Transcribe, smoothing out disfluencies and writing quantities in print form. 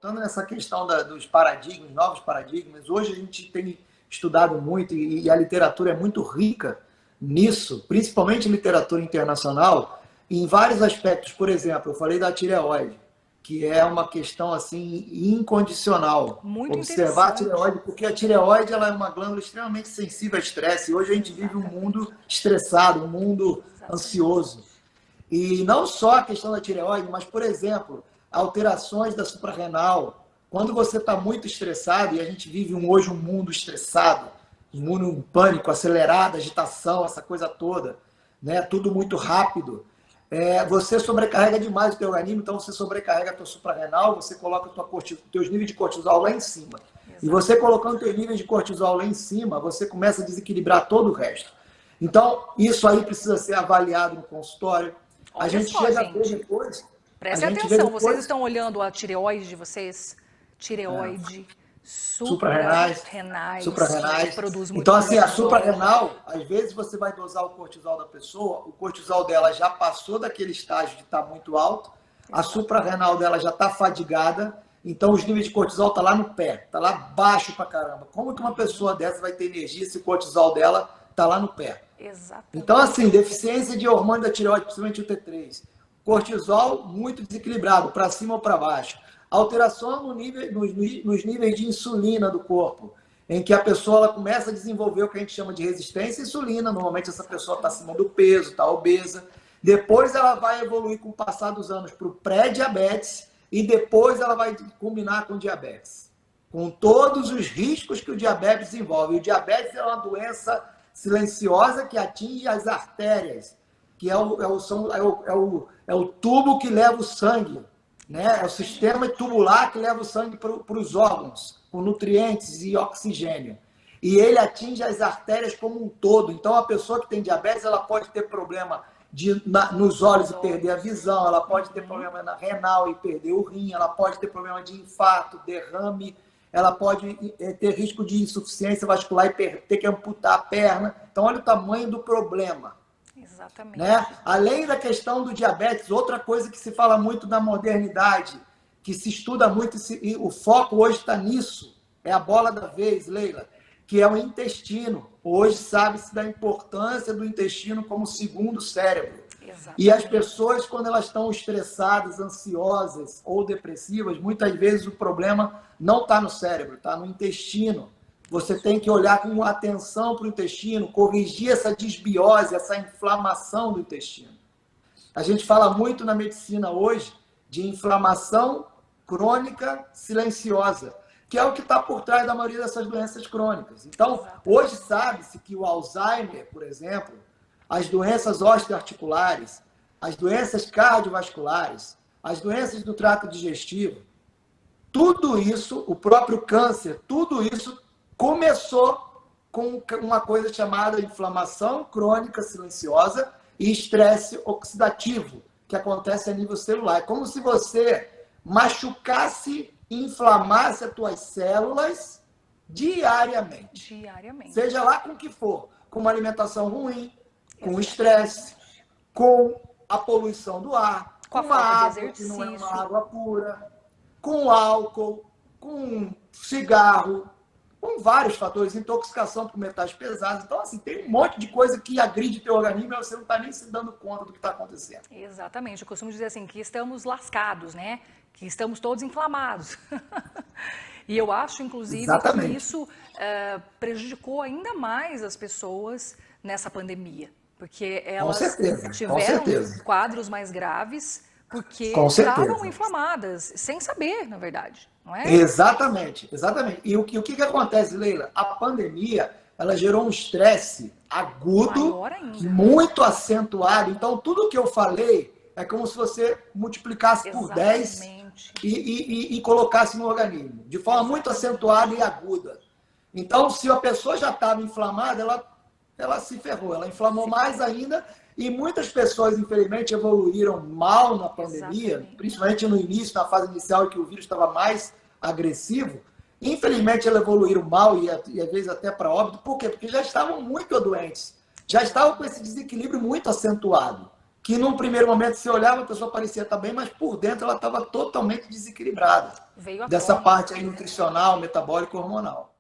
voltando nessa questão dos paradigmas, novos paradigmas, hoje a gente tem estudado muito e a literatura é muito rica nisso, principalmente literatura internacional, em vários aspectos. Por exemplo, eu falei da tireoide, que é uma questão assim incondicional. Muito Observar a interessante. tireoide, porque a tireoide ela é uma glândula extremamente sensível a estresse. E hoje a gente vive um mundo estressado, um mundo ansioso. E não só a questão da tireoide, mas, por exemplo, alterações da suprarrenal. Quando você está muito estressado, e a gente vive hoje um mundo estressado, um mundo em pânico, acelerado, agitação, essa coisa toda, né? Tudo muito rápido. Você sobrecarrega demais o teu organismo, então você sobrecarrega a tua suprarrenal, você coloca teus níveis de cortisol lá em cima. Exato. E você colocando teus níveis de cortisol lá em cima, você começa a desequilibrar todo o resto. Então, isso aí precisa ser avaliado no consultório. Olha a gente só, chega gente. a ver depois... Prestem atenção, vocês estão olhando a tireoide de vocês? Tireoide, suprarrenais, produz muito então, assim, a cortisol. suprarrenal, às vezes você vai dosar o cortisol da pessoa, o cortisol dela já passou daquele estágio de estar muito alto, a suprarrenal dela já está fadigada, então os níveis de cortisol estão lá no pé, está lá baixo pra caramba. Como que uma pessoa dessa vai ter energia se o cortisol dela está lá no pé? Exatamente. Então, assim, deficiência de hormônio da tireoide, principalmente o T3, cortisol muito desequilibrado, para cima ou para baixo. Alteração nos níveis de insulina do corpo, em que a pessoa ela começa a desenvolver o que a gente chama de resistência à insulina. Normalmente essa pessoa está acima do peso, está obesa. Depois ela vai evoluir com o passar dos anos para o pré-diabetes e depois ela vai combinar com diabetes. Com todos os riscos que o diabetes envolve. O diabetes é uma doença silenciosa que atinge as artérias, que é o tubo que leva o sangue, né? É o sistema tubular que leva o sangue para os órgãos, com nutrientes e oxigênio. E ele atinge as artérias como um todo. Então, a pessoa que tem diabetes, ela pode ter problema nos olhos e perder a visão, ela pode ter problema na renal e perder o rim, ela pode ter problema de infarto, derrame, ela pode ter risco de insuficiência vascular e ter que amputar a perna. Então, olha o tamanho do problema. Exatamente. Né? Além da questão do diabetes, outra coisa que se fala muito na modernidade, que se estuda muito, e o foco hoje está nisso, é a bola da vez, Leila, que é o intestino. Hoje sabe-se da importância do intestino como segundo cérebro. Exatamente. E as pessoas, quando elas estão estressadas, ansiosas ou depressivas, muitas vezes o problema não está no cérebro, está no intestino. Você tem que olhar com atenção para o intestino, corrigir essa desbiose, essa inflamação do intestino. A gente fala muito na medicina hoje de inflamação crônica silenciosa, que é o que está por trás da maioria dessas doenças crônicas. Então, hoje sabe-se que o Alzheimer, por exemplo, as doenças osteoarticulares, as doenças cardiovasculares, as doenças do trato digestivo, tudo isso, o próprio câncer, tudo isso começou com uma coisa chamada inflamação crônica silenciosa e estresse oxidativo, que acontece a nível celular. É como se você machucasse e inflamasse as tuas células diariamente. Seja lá com o que for. Com uma alimentação ruim, com estresse, com a poluição do ar, com uma água que não é uma água pura, com álcool, com cigarro, com vários fatores, intoxicação por metais pesados. Então, assim, tem um monte de coisa que agride teu organismo e você não está nem se dando conta do que está acontecendo. Exatamente. Eu costumo dizer assim, que estamos lascados, né? Que estamos todos inflamados. E eu acho, inclusive, que isso prejudicou ainda mais as pessoas nessa pandemia. Porque elas tiveram quadros mais graves porque estavam inflamadas, sem saber, na verdade. Não é? Exatamente, exatamente. E o que acontece, Leila? A pandemia, ela gerou um estresse agudo, muito acentuado. Então, tudo que eu falei é como se você multiplicasse por 10 e colocasse no organismo, de forma muito acentuada e aguda. Então, se a pessoa já estava inflamada, ela se ferrou, ela inflamou mais ainda. E muitas pessoas, infelizmente, evoluíram mal na pandemia, principalmente no início, na fase inicial, em que o vírus estava mais agressivo. Infelizmente, elas evoluíram mal e às vezes até para óbito. Por quê? Porque já estavam muito doentes, já estavam com esse desequilíbrio muito acentuado. que num primeiro momento você olhava, a pessoa parecia estar bem, mas por dentro ela estava totalmente desequilibrada. Veio à dessa tona. parte aí nutricional, metabólica e hormonal.